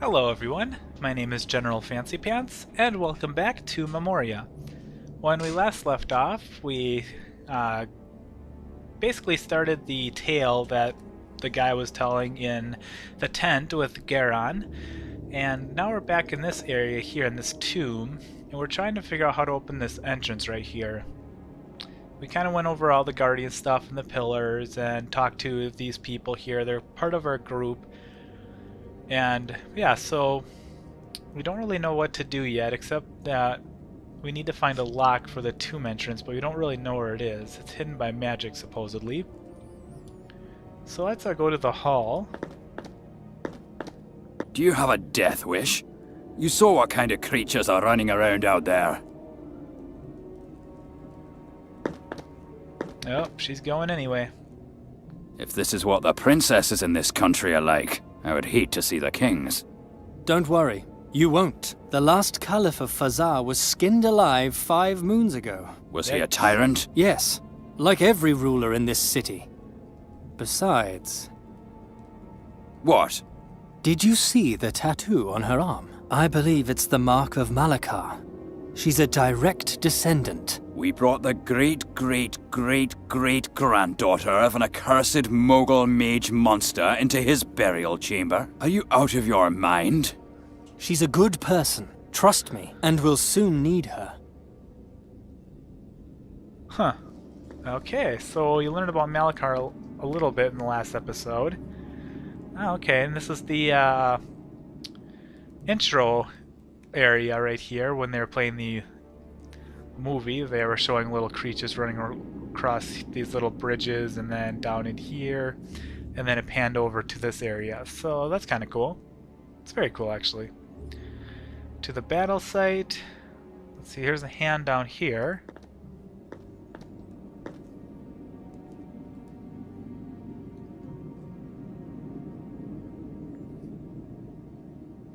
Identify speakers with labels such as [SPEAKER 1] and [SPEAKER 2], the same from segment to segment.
[SPEAKER 1] Hello everyone, my name is General Fancy Pants, and welcome back to Memoria. When we last left off, we basically started the tale that the guy was telling in the tent with Geron, and now we're back in this area here in this tomb, and we're trying to figure out how to open this entrance right here. We kind of went over all the Guardian stuff and the pillars and talked to these people here. They're part of our group. And yeah, so we don't really know what to do yet, except that we need to find a lock for the tomb entrance, but we don't really know where it is. It's hidden by magic, supposedly. So let's go to the hall.
[SPEAKER 2] Do you have a death wish? You saw what kind of creatures are running around out there.
[SPEAKER 1] Oh, she's going anyway.
[SPEAKER 2] If this is what the princesses in this country are like, I would hate to see the kings.
[SPEAKER 3] Don't worry, you won't. The last Caliph of Fazar was skinned alive 5 moons ago.
[SPEAKER 2] Was he a tyrant?
[SPEAKER 3] Yes, like every ruler in this city. Besides...
[SPEAKER 2] What?
[SPEAKER 3] Did you see the tattoo on her arm? I believe it's the Mask of Malacca. She's a direct descendant.
[SPEAKER 2] We brought the great-great-great-great-granddaughter of an accursed Mogul mage monster into his burial chamber. Are you out of your mind?
[SPEAKER 3] She's a good person, trust me, and we'll soon need her.
[SPEAKER 1] Huh. Okay, so you learned about Malachar a little bit in the last episode. Okay, and this is the intro area right here. When they were playing the movie, they were showing little creatures running across these little bridges and then down in here, and then it panned over to this area. So that's kind of cool. It's very cool, actually. To the battle site. Let's see, here's a hand down here.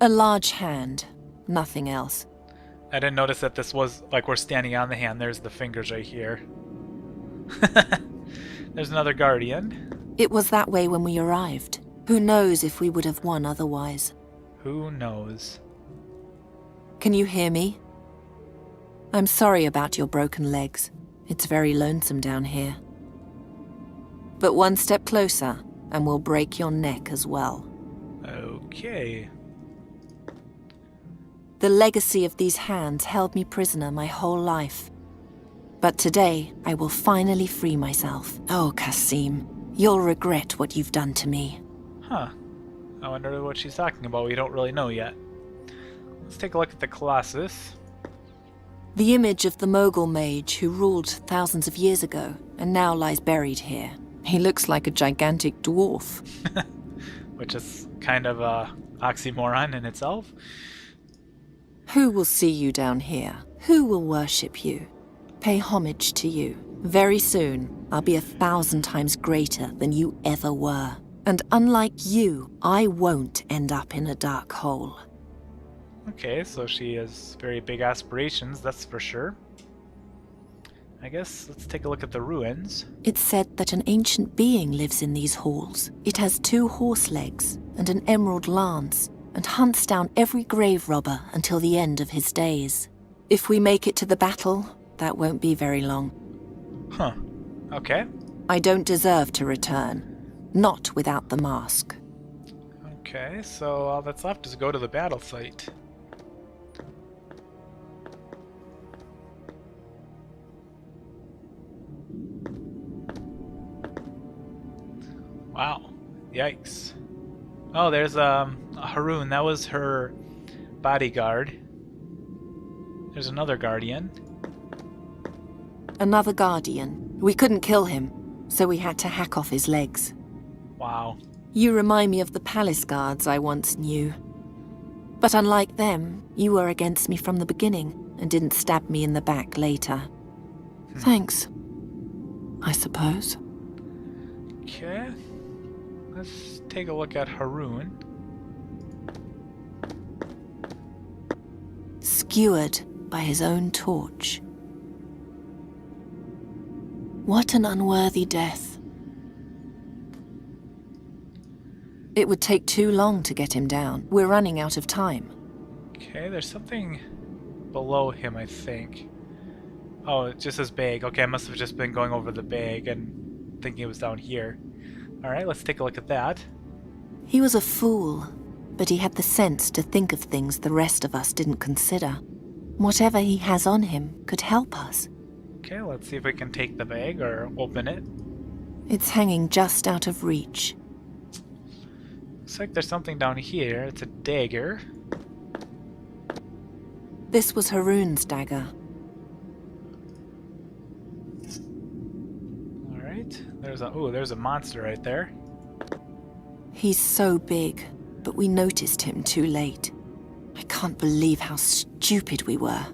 [SPEAKER 4] A large hand, nothing else.
[SPEAKER 1] I didn't notice that this was, like, we're standing on the hand. There's the fingers right here. There's another guardian.
[SPEAKER 4] It was that way when we arrived. Who knows if we would have won otherwise?
[SPEAKER 1] Who knows?
[SPEAKER 4] Can you hear me? I'm sorry about your broken legs. It's very lonesome down here. But one step closer, and we'll break your neck as well.
[SPEAKER 1] Okay.
[SPEAKER 4] The legacy of these hands held me prisoner my whole life. But today, I will finally free myself. Oh, Kasim, you'll regret what you've done to me.
[SPEAKER 1] Huh. I wonder what she's talking about. We don't really know yet. Let's take a look at the Colossus.
[SPEAKER 4] The image of the Mogul mage who ruled thousands of years ago and now lies buried here. He looks like a gigantic dwarf.
[SPEAKER 1] Which is kind of a oxymoron in itself.
[SPEAKER 4] Who will see you down here? Who will worship you? Pay homage to you. Very soon, I'll be 1,000 times greater than you ever were. And unlike you, I won't end up in a dark hole.
[SPEAKER 1] Okay, so she has very big aspirations, that's for sure. I guess let's take a look at the ruins.
[SPEAKER 4] It's said that an ancient being lives in these halls. It has 2 horse legs and an emerald lance, and hunts down every grave robber until the end of his days. If we make it to the battle, that won't be very long.
[SPEAKER 1] Huh. Okay.
[SPEAKER 4] I don't deserve to return. Not without the mask.
[SPEAKER 1] Okay, so all that's left is go to the battle site. Wow. Yikes. Oh, there's Harun. That was her bodyguard. There's another guardian.
[SPEAKER 4] Another guardian. We couldn't kill him, so we had to hack off his legs.
[SPEAKER 1] Wow.
[SPEAKER 4] You remind me of the palace guards I once knew. But unlike them, you were against me from the beginning and didn't stab me in the back later. Thanks, I suppose.
[SPEAKER 1] Okay. Let's take a look at Harun.
[SPEAKER 4] Skewered by his own torch. What an unworthy death. It would take too long to get him down. We're running out of time.
[SPEAKER 1] Okay, there's something below him, I think. Oh, it just says bag. Okay, I must have just been going over the bag and thinking it was down here. Alright, let's take a look at that.
[SPEAKER 4] He was a fool, but he had the sense to think of things the rest of us didn't consider. Whatever he has on him could help us.
[SPEAKER 1] Okay, let's see if we can take the bag or open it.
[SPEAKER 4] It's hanging just out of reach.
[SPEAKER 1] Looks like there's something down here. It's a dagger.
[SPEAKER 4] This was Haroon's dagger.
[SPEAKER 1] Alright, there's a monster right there.
[SPEAKER 4] He's so big, but we noticed him too late. I can't believe how stupid we were.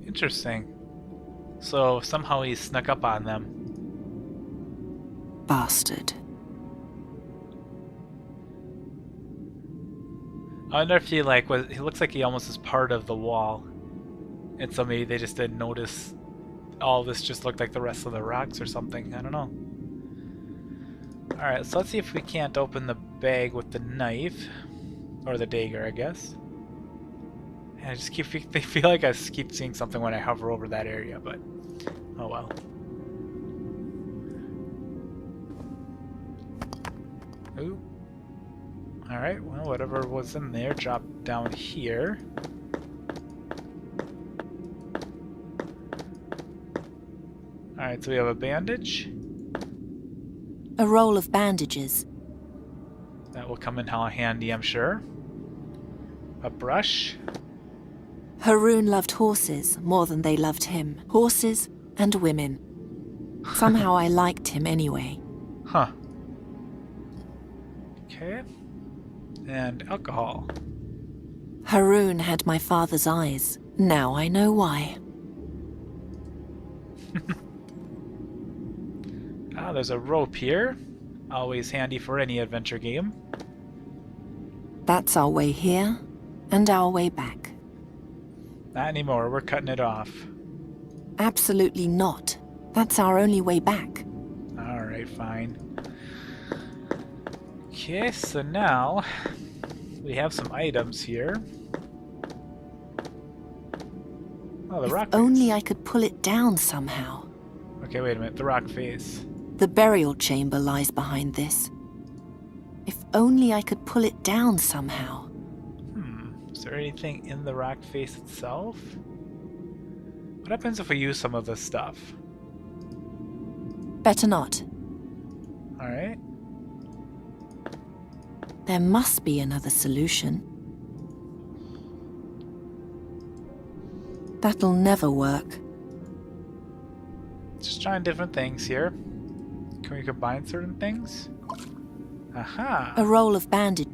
[SPEAKER 1] Interesting. So somehow he snuck up on them.
[SPEAKER 4] Bastard.
[SPEAKER 1] I wonder if he he looks like he almost is part of the wall. And so maybe they just didn't notice all this just looked like the rest of the rocks or something. I don't know. Alright, so let's see if we can't open the bag with the knife. Or the dagger, I guess. And I just feel like I keep seeing something when I hover over that area, but oh well. Ooh. Alright, well, whatever was in there dropped down here. Alright, so we have a bandage.
[SPEAKER 4] A roll of bandages.
[SPEAKER 1] That will come in handy, I'm sure. A brush.
[SPEAKER 4] Haroon loved horses more than they loved him. Horses and women. Somehow I liked him anyway.
[SPEAKER 1] Huh. Okay. And alcohol.
[SPEAKER 4] Haroon had my father's eyes. Now I know why.
[SPEAKER 1] Ah, there's a rope here. Always handy for any adventure game.
[SPEAKER 4] That's our way here and our way back.
[SPEAKER 1] Not anymore, we're cutting it off.
[SPEAKER 4] Absolutely not. That's our only way back.
[SPEAKER 1] Alright, fine. Okay, so now we have some items here. Oh, the
[SPEAKER 4] If
[SPEAKER 1] rock
[SPEAKER 4] only
[SPEAKER 1] face.
[SPEAKER 4] I could pull it down somehow.
[SPEAKER 1] Okay, wait a minute, the rock face.
[SPEAKER 4] The burial chamber lies behind this. If only I could pull it down somehow.
[SPEAKER 1] Is there anything in the rock face itself? What happens if we use some of this stuff?
[SPEAKER 4] Better not.
[SPEAKER 1] Alright.
[SPEAKER 4] There must be another solution. That'll never work.
[SPEAKER 1] Just trying different things here. Can we combine certain things? Aha!
[SPEAKER 4] A roll of bandage.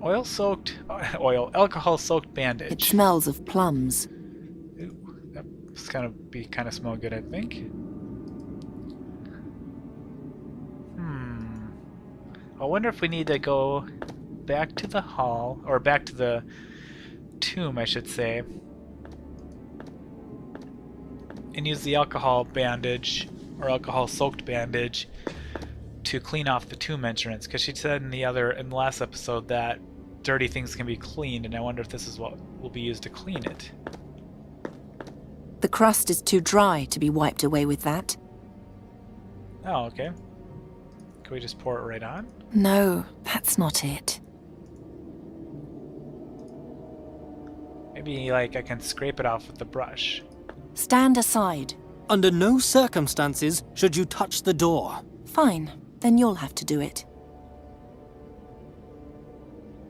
[SPEAKER 1] Alcohol-soaked bandage.
[SPEAKER 4] It smells of plums.
[SPEAKER 1] Ooh, that's gonna be kind of smell good, I think. I wonder if we need to go back to the hall, or back to the tomb, I should say, and use the alcohol bandage, or alcohol-soaked bandage, to clean off the tomb entrance, because she said in the last episode that dirty things can be cleaned, and I wonder if this is what will be used to clean it.
[SPEAKER 4] The crust is too dry to be wiped away with that.
[SPEAKER 1] Oh, okay. Can we just pour it right on?
[SPEAKER 4] No, that's not it.
[SPEAKER 1] Maybe, like, I can scrape it off with the brush.
[SPEAKER 4] Stand aside.
[SPEAKER 3] Under no circumstances should you touch the door.
[SPEAKER 4] Fine, then you'll have to do it.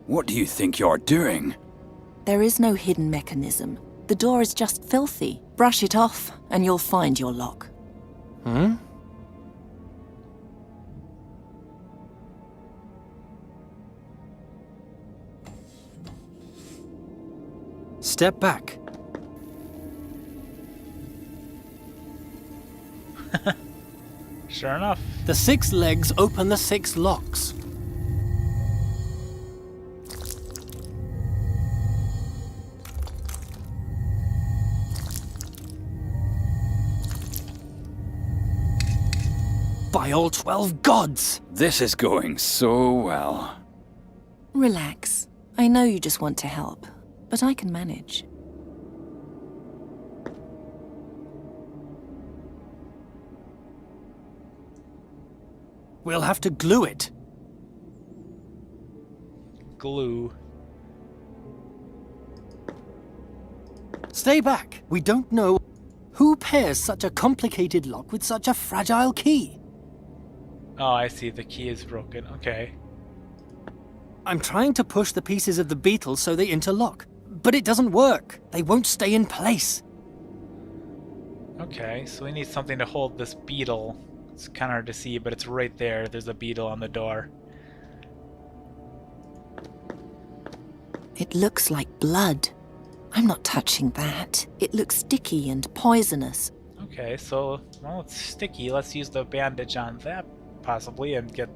[SPEAKER 2] What do you think you're doing?
[SPEAKER 4] There is no hidden mechanism. The door is just filthy. Brush it off, and you'll find your lock.
[SPEAKER 3] Hmm? Step back.
[SPEAKER 1] Sure enough.
[SPEAKER 3] The 6 legs open the 6 locks. By all 12 gods!
[SPEAKER 2] This is going so well.
[SPEAKER 4] Relax. I know you just want to help, but I can manage.
[SPEAKER 3] We'll have to glue it.
[SPEAKER 1] Glue.
[SPEAKER 3] Stay back. We don't know who pairs such a complicated lock with such a fragile key.
[SPEAKER 1] Oh, I see. The key is broken. Okay.
[SPEAKER 3] I'm trying to push the pieces of the beetle so they interlock, but it doesn't work. They won't stay in place.
[SPEAKER 1] Okay, so we need something to hold this beetle. It's kind of hard to see, but it's right there. There's a beetle on the door.
[SPEAKER 4] It looks like blood. I'm not touching that. It looks sticky and poisonous.
[SPEAKER 1] Okay, so, well, it's sticky. Let's use the bandage on that, possibly, and get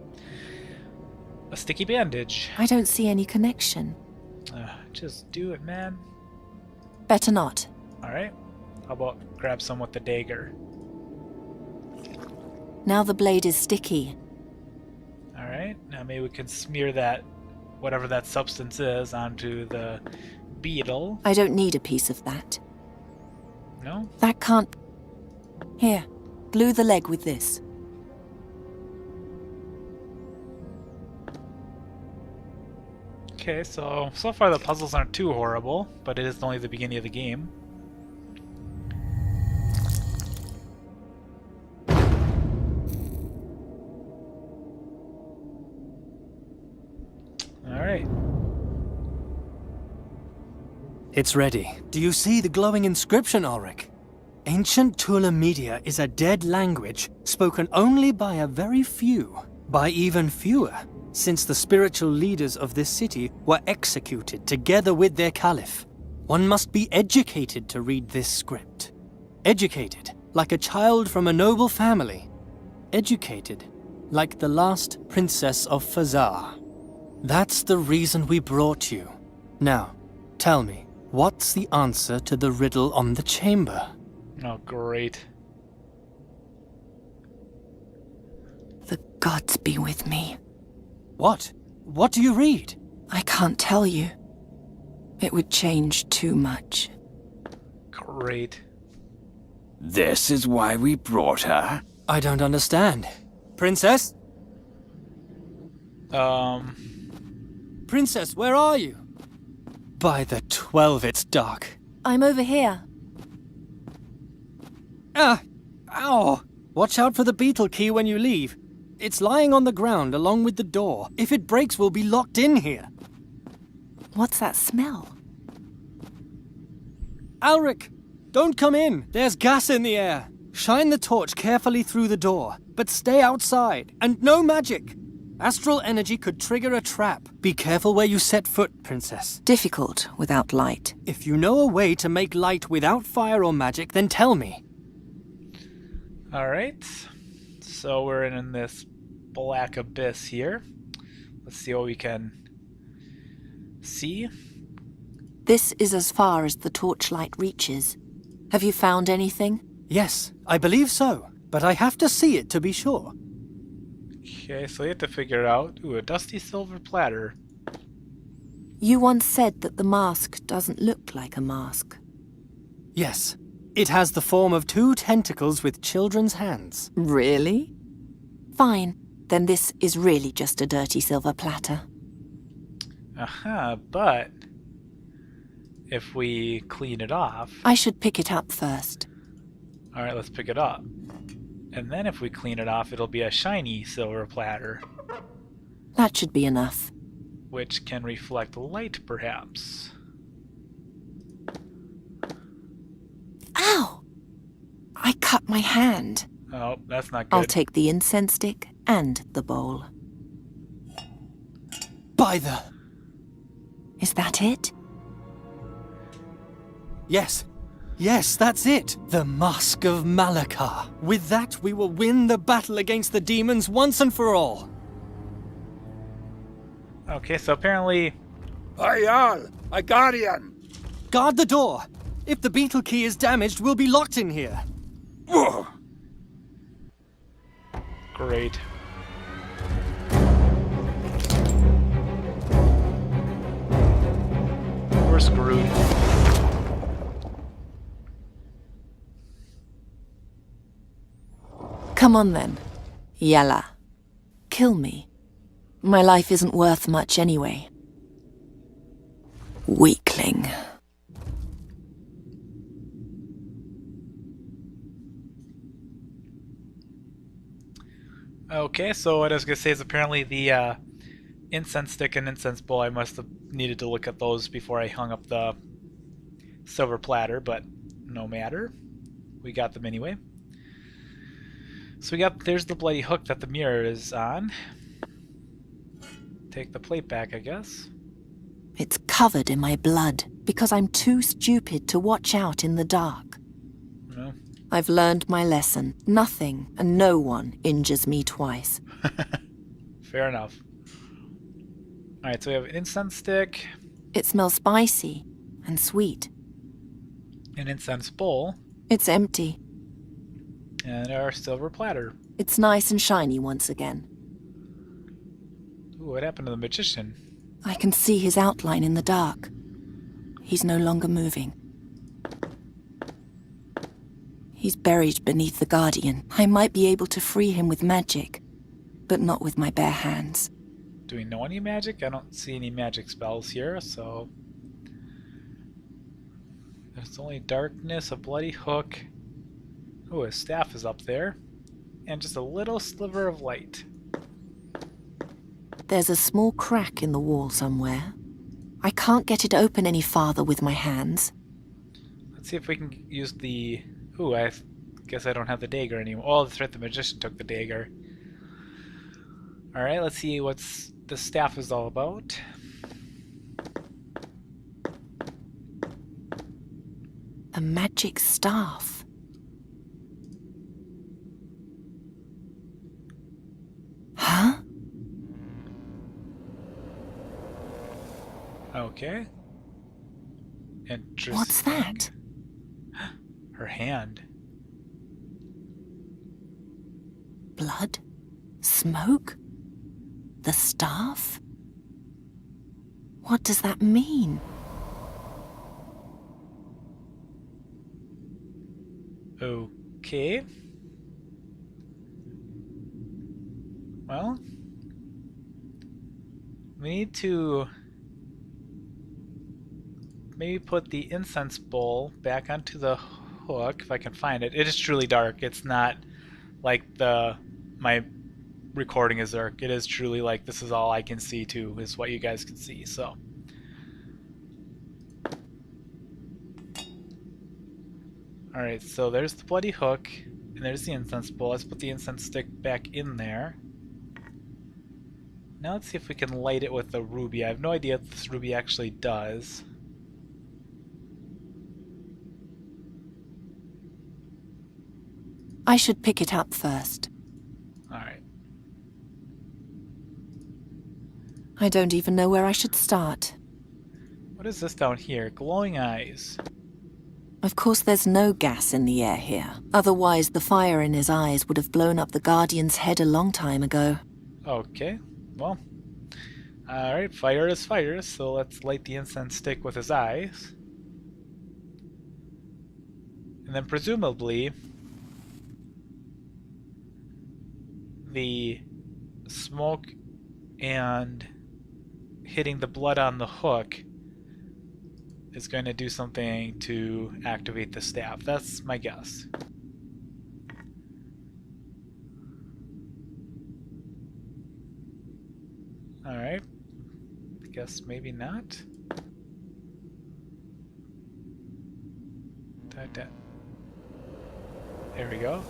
[SPEAKER 1] a sticky bandage.
[SPEAKER 4] I don't see any connection.
[SPEAKER 1] Just do it, man.
[SPEAKER 4] Better not.
[SPEAKER 1] Alright. How about grab some with the dagger?
[SPEAKER 4] Now the blade is sticky.
[SPEAKER 1] Alright, now maybe we can smear that, whatever that substance is, onto the beetle.
[SPEAKER 4] I don't need a piece of that.
[SPEAKER 1] No?
[SPEAKER 4] That can't... Here, glue the leg with this.
[SPEAKER 1] Okay, so far the puzzles aren't too horrible, but it is only the beginning of the game. Alright.
[SPEAKER 3] It's ready. Do you see the glowing inscription, Ulrich? Ancient Tula Media is a dead language spoken only by a very few, by even fewer, since the spiritual leaders of this city were executed together with their caliph. One must be educated to read this script. Educated, like a child from a noble family. Educated, like the last princess of Fazar. That's the reason we brought you. Now, tell me, what's the answer to the riddle on the chamber?
[SPEAKER 1] Oh, great.
[SPEAKER 4] The gods be with me.
[SPEAKER 3] What? What do you read?
[SPEAKER 4] I can't tell you. It would change too much.
[SPEAKER 1] Great.
[SPEAKER 2] This is why we brought her?
[SPEAKER 3] I don't understand. Princess? Princess, where are you? By the 12, it's dark.
[SPEAKER 4] I'm over here.
[SPEAKER 3] Ah! Ow! Watch out for the beetle key when you leave. It's lying on the ground along with the door. If it breaks, we'll be locked in here.
[SPEAKER 4] What's that smell?
[SPEAKER 3] Ulrich, don't come in. There's gas in the air. Shine the torch carefully through the door, but stay outside. And no magic. Astral energy could trigger a trap. Be careful where you set foot, Princess.
[SPEAKER 4] Difficult without light.
[SPEAKER 3] If you know a way to make light without fire or magic, then tell me.
[SPEAKER 1] Alright. So we're in this black abyss here. Let's see what we can see.
[SPEAKER 4] This is as far as the torchlight reaches. Have you found anything?
[SPEAKER 3] Yes, I believe so, but I have to see it to be sure.
[SPEAKER 1] Okay, so we have to figure out... Ooh, a dusty silver platter.
[SPEAKER 4] You once said that the mask doesn't look like a mask.
[SPEAKER 3] Yes, it has the form of 2 tentacles with children's hands.
[SPEAKER 4] Really? Fine, then this is really just a dirty silver platter.
[SPEAKER 1] Aha, but... if we clean it off...
[SPEAKER 4] I should pick it up first.
[SPEAKER 1] Alright, let's pick it up. And then if we clean it off, it'll be a shiny silver platter.
[SPEAKER 4] That should be enough.
[SPEAKER 1] Which can reflect light, perhaps.
[SPEAKER 4] Ow! I cut my hand.
[SPEAKER 1] Oh, that's not good.
[SPEAKER 4] I'll take the incense stick and the bowl.
[SPEAKER 3] By the...
[SPEAKER 4] Is that it?
[SPEAKER 3] Yes. Yes, that's it. The Mask of Malacca. With that, we will win the battle against the demons once and for all.
[SPEAKER 1] Okay, so apparently...
[SPEAKER 5] Ayal, a guardian.
[SPEAKER 3] Guard the door. If the beetle key is damaged, we'll be locked in here.
[SPEAKER 1] Great. We're screwed.
[SPEAKER 4] Come on then. Yalla. Kill me. My life isn't worth much anyway. Weakling.
[SPEAKER 1] Okay, so what I was going to say is apparently the incense stick and incense bowl, I must have needed to look at those before I hung up the silver platter, but no matter. We got them anyway. So there's the bloody hook that the mirror is on. Take the plate back, I guess.
[SPEAKER 4] It's covered in my blood because I'm too stupid to watch out in the dark.
[SPEAKER 1] No.
[SPEAKER 4] I've learned my lesson. Nothing and no one injures me twice.
[SPEAKER 1] Fair enough. Alright, so we have an incense stick.
[SPEAKER 4] It smells spicy and sweet.
[SPEAKER 1] An incense bowl.
[SPEAKER 4] It's empty.
[SPEAKER 1] And our silver platter.
[SPEAKER 4] It's nice and shiny once again.
[SPEAKER 1] Ooh, what happened to the magician?
[SPEAKER 4] I can see his outline in the dark. He's no longer moving. He's buried beneath the Guardian. I might be able to free him with magic, but not with my bare hands.
[SPEAKER 1] Do we know any magic? I don't see any magic spells here, so... There's only darkness, a bloody hook. Ooh, his staff is up there. And just a little sliver of light.
[SPEAKER 4] There's a small crack in the wall somewhere. I can't get it open any farther with my hands.
[SPEAKER 1] Let's see if we can use the... Ooh, I guess I don't have the dagger anymore. Oh, that's right, the magician took the dagger. Alright, let's see what's the staff is all about.
[SPEAKER 4] A magic staff. Huh?
[SPEAKER 1] Okay. Interesting.
[SPEAKER 4] What's that?
[SPEAKER 1] Her hand.
[SPEAKER 4] Blood? Smoke? The staff? What does that mean?
[SPEAKER 1] Okay. Well, we need to maybe put the incense bowl back onto the hook if I can find it. It is truly dark. It's not like my recording is dark. It is truly like this is all I can see too, is what you guys can see. So alright, so there's the bloody hook and there's the incense bowl. Let's put the incense stick back in there. Now let's see if we can light it with the ruby. I have no idea what this ruby actually does.
[SPEAKER 4] I should pick it up first.
[SPEAKER 1] Alright.
[SPEAKER 4] I don't even know where I should start.
[SPEAKER 1] What is this down here? Glowing eyes.
[SPEAKER 4] Of course there's no gas in the air here. Otherwise the fire in his eyes would have blown up the Guardian's head a long time ago.
[SPEAKER 1] Okay, well. Alright, fire is fire, so let's light the incense stick with his eyes. And then presumably the smoke and hitting the blood on the hook is going to do something to activate the staff. That's my guess. Alright. Guess maybe not. There we go.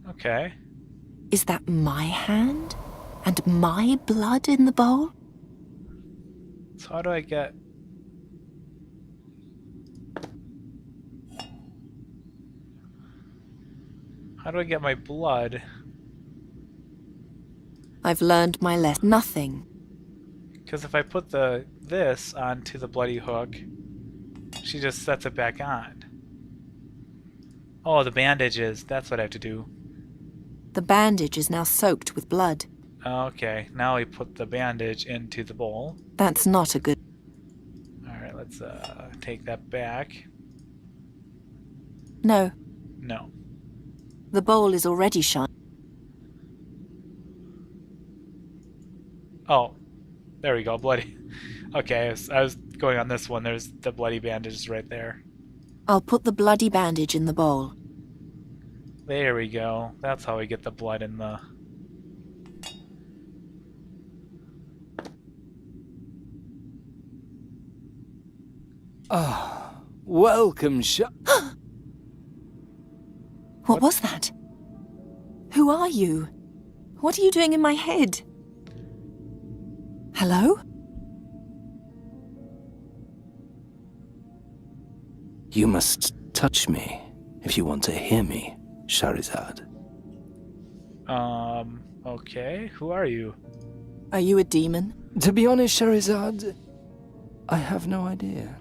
[SPEAKER 1] Okay.
[SPEAKER 4] Is that my hand? And my blood in the bowl?
[SPEAKER 1] So how do I get... How do I get my blood?
[SPEAKER 4] I've learned my lesson. Nothing.
[SPEAKER 1] Because if I put this onto the bloody hook, she just sets it back on. Oh, the bandages. That's what I have to do.
[SPEAKER 4] The bandage is now soaked with blood.
[SPEAKER 1] Okay, now we put the bandage into the bowl.
[SPEAKER 4] That's not a good...
[SPEAKER 1] Alright, let's take that back.
[SPEAKER 4] No,
[SPEAKER 1] No.
[SPEAKER 4] the bowl is already shiny.
[SPEAKER 1] Oh, there we go, bloody. Okay, I was going on this one. There's the bloody bandages right there.
[SPEAKER 4] I'll put the bloody bandage in the bowl.
[SPEAKER 1] There we go. That's how we get the blood in the...
[SPEAKER 6] Welcome,
[SPEAKER 4] What was that? Who are you? What are you doing in my head? Hello?
[SPEAKER 6] You must touch me if you want to hear me, Shahrazad.
[SPEAKER 1] Okay. Who are you?
[SPEAKER 4] Are you a demon?
[SPEAKER 6] To be honest, Shahrazad, I have no idea.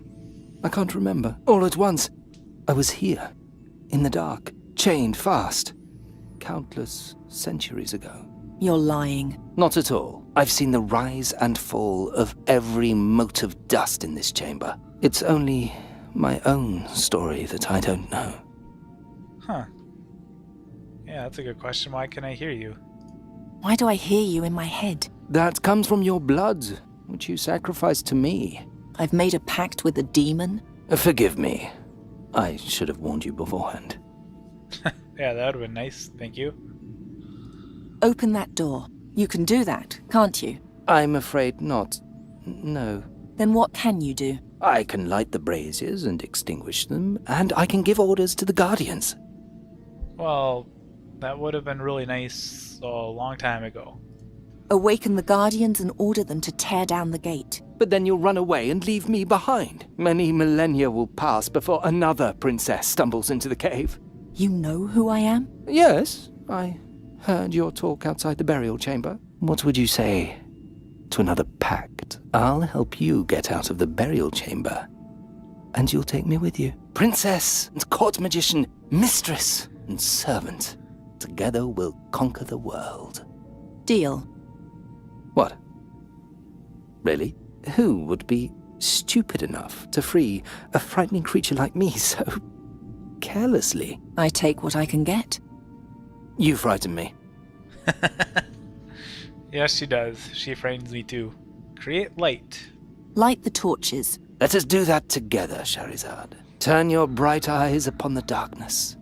[SPEAKER 6] I can't remember. All at once, I was here, in the dark, chained fast, countless centuries ago.
[SPEAKER 4] You're lying.
[SPEAKER 6] Not at all. I've seen the rise and fall of every mote of dust in this chamber. It's only my own story that I don't know.
[SPEAKER 1] Huh. Yeah, that's a good question. Why can I hear you?
[SPEAKER 4] Why do I hear you in my head?
[SPEAKER 6] That comes from your blood, which you sacrificed to me.
[SPEAKER 4] I've made a pact with a demon?
[SPEAKER 6] Forgive me. I should have warned you beforehand.
[SPEAKER 1] Yeah, that would have been nice. Thank you.
[SPEAKER 4] Open that door. You can do that, can't you?
[SPEAKER 6] I'm afraid not. No.
[SPEAKER 4] Then what can you do?
[SPEAKER 6] I can light the braziers and extinguish them, and I can give orders to the Guardians.
[SPEAKER 1] Well, that would have been really nice a long time ago.
[SPEAKER 4] Awaken the Guardians and order them to tear down the gate.
[SPEAKER 6] But then you'll run away and leave me behind. Many millennia will pass before another princess stumbles into the cave.
[SPEAKER 4] You know who I am?
[SPEAKER 6] Yes, I heard your talk outside the burial chamber. What would you say to another pact? I'll help you get out of the burial chamber, and you'll take me with you. Princess and court magician, mistress and servant. Together we'll conquer the world.
[SPEAKER 4] Deal.
[SPEAKER 6] What? Really? Who would be stupid enough to free a frightening creature like me so carelessly?
[SPEAKER 4] I take what I can get.
[SPEAKER 6] You frighten me.
[SPEAKER 1] Yes, she does. She frightens me too. Create light.
[SPEAKER 4] Light the torches.
[SPEAKER 6] Let us do that together, Shahrazad. Turn your bright eyes upon the darkness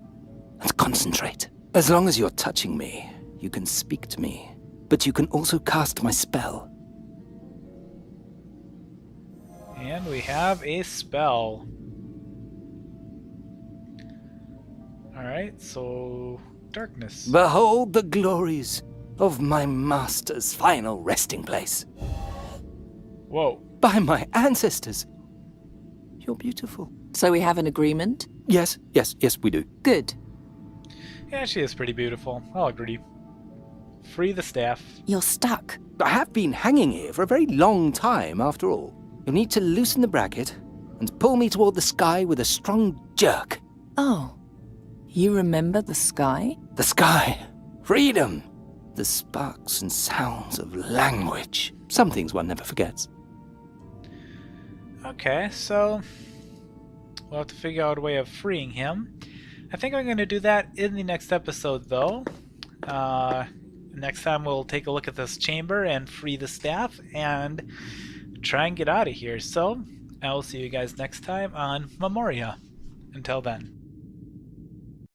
[SPEAKER 6] and concentrate. As long as you're touching me, you can speak to me, but you can also cast my spell.
[SPEAKER 1] And we have a spell. Alright, so... darkness.
[SPEAKER 6] Behold the glories of my master's final resting place.
[SPEAKER 1] Whoa.
[SPEAKER 6] By my ancestors, you're beautiful.
[SPEAKER 4] So we have an agreement?
[SPEAKER 6] Yes, we do.
[SPEAKER 4] Good.
[SPEAKER 1] Yeah, she is pretty beautiful. I'll agree. Free the staff.
[SPEAKER 4] You're stuck.
[SPEAKER 6] I have been hanging here for a very long time, after all. You'll need to loosen the bracket and pull me toward the sky with a strong jerk.
[SPEAKER 4] Oh. You remember the sky?
[SPEAKER 6] The sky. Freedom. The sparks and sounds of language. Some things one never forgets.
[SPEAKER 1] Okay, so... we'll have to figure out a way of freeing him. I think I'm going to do that in the next episode, though. Next time we'll take a look at this chamber and free the staff and try and get out of here. So, I will see you guys next time on Memoria. Until then.